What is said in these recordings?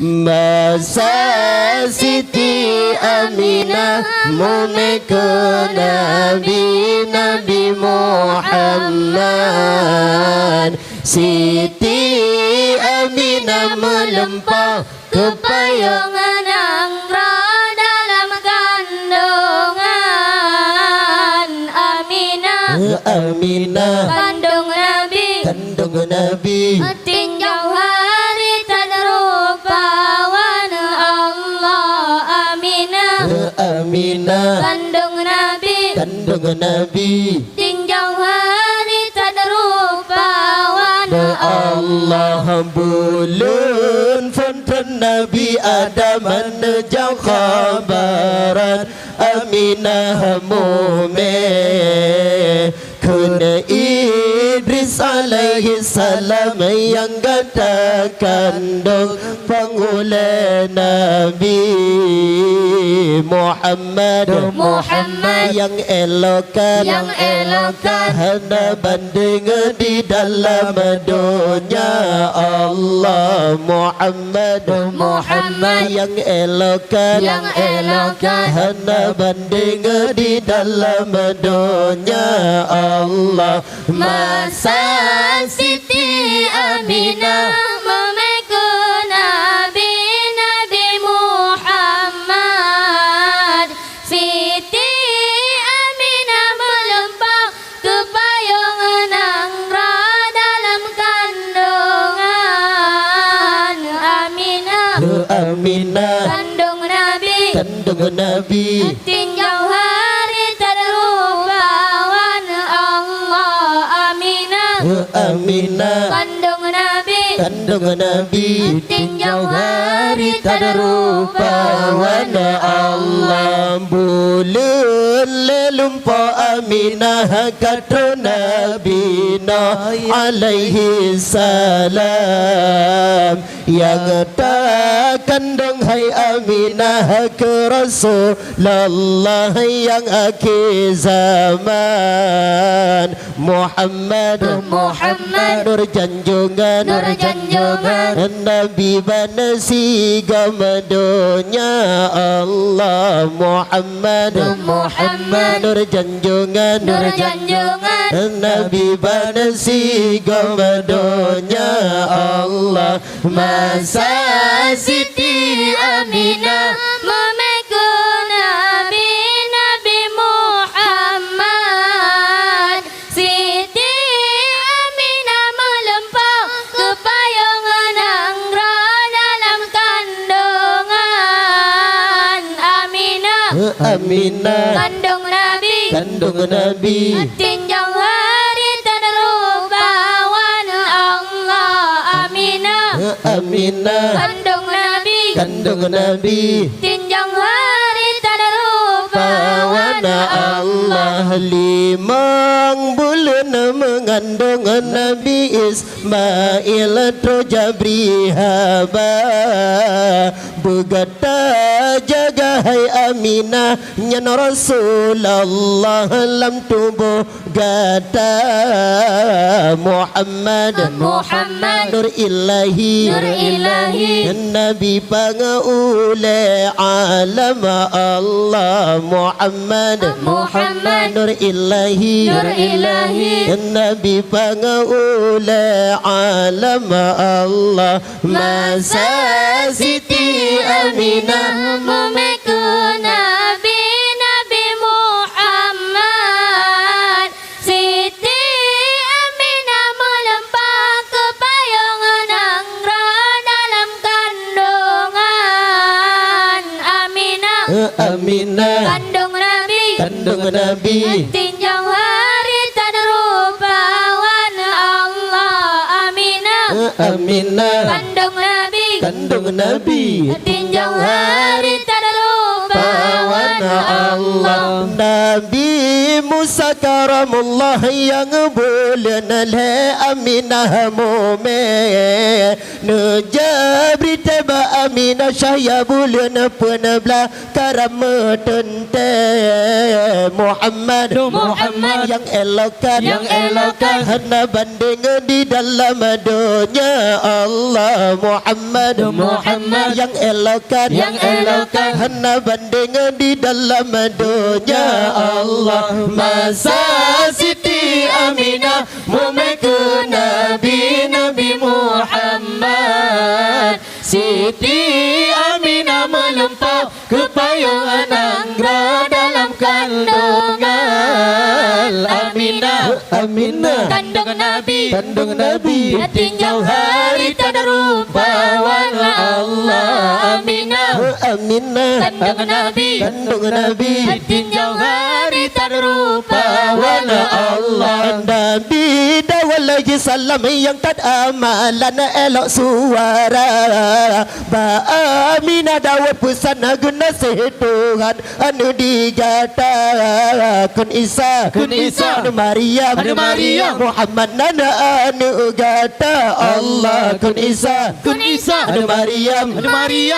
Masa Siti Aminah memekun Nabi Muhammad. Siti Aminah melempar ke payung Angra dalam kandungan Aminah kandung Nabi tinjau hari tak rupawan Allah Aminah kandung Nabi tinjau hari tak rupawan Allah bulun fonten Nabi Adam menejau khabaran Aminah mu'min kena Idris alaihi salam yang gata kandung pangula Nabi Muhammad yang elokan hana banding di dalam dunia Allah Muhammad yang elokan hana banding di dalam dunia Allah. Masa Siti Aminah memekun Nabi Muhammad. Siti Aminah melempar ke payung Angra dalam kandungan Aminah kandung Nabi tinjau hari tak rupawan Allah Aminah kandung Nabi tinjau hari tak rupawan Allah. Bulan lelumpa Aminah kata Nabi alaihi salam yang tak kandung hai Aminah ke Rasulullah yang akhir zaman Muhammad nur janjungan Nabi banasi gamadonya Allah Muhammad nur janjungan Nabi banasi gamadonya Allah. Masa Siti Aminah memekun Nabi Muhammad. Siti Aminah melempar ke payung Angra dalam kandungan Aminah kandung Nabi tinjau hari tak rupawan Allah Aminah kandung Nabi tinjau hari tak rupawan Allah. Limang bulan mengandung Nabi Ismail tu Jabri haba bergata jaga hai Aminah nyan Rasulullah lam tubuh gata Muhammad nur ilahi Nabi pangaule alam Allah Muhammad nur ilahi Nabi pangaule alam Allah. Masa Siti Aminah memekun Nabi Muhammad. Siti Aminah melempar ke payung Angra dalam kandungan Aminah kandung Nabi tinjau hari tak rupawan Allah Aminah kandung Nabi tinjau hari tak rupawan Allah. Nabi Musa karamullah yang bulan le Aminah mu'min Nujabri teba Aminah Aminah Syahya bulan peneblah karama tente Muhammad yang elokan hana banding di dalam dunia Allah Muhammad yang elokan hana banding di dalam dunia Allah masa Siti Aminah memeku Nabi Muhammad Siti Aminah melempau kepayungan anggra dalam kandungan Aminah kandung Nabi tinjau hari tak ada rupawan Allah Aminah kandung Nabi tinjau hari tak ada rupawan Allah Nabi dawal lagi salam yang tak amalan elok suara Ba Aminah dawat pesan guna Tuhan anu digata kun Isa anu Maryam Muhammad nana anu gata Allah kun Isa anu Maryam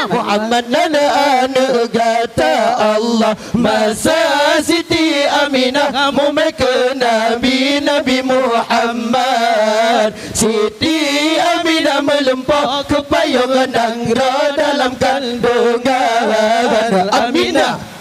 Muhammad nana anu gata Allah masa Siti Aminah mumekeun Nabi Muhammad Siti Aminah melempau kepayungan anggra dalam kandungan Aminah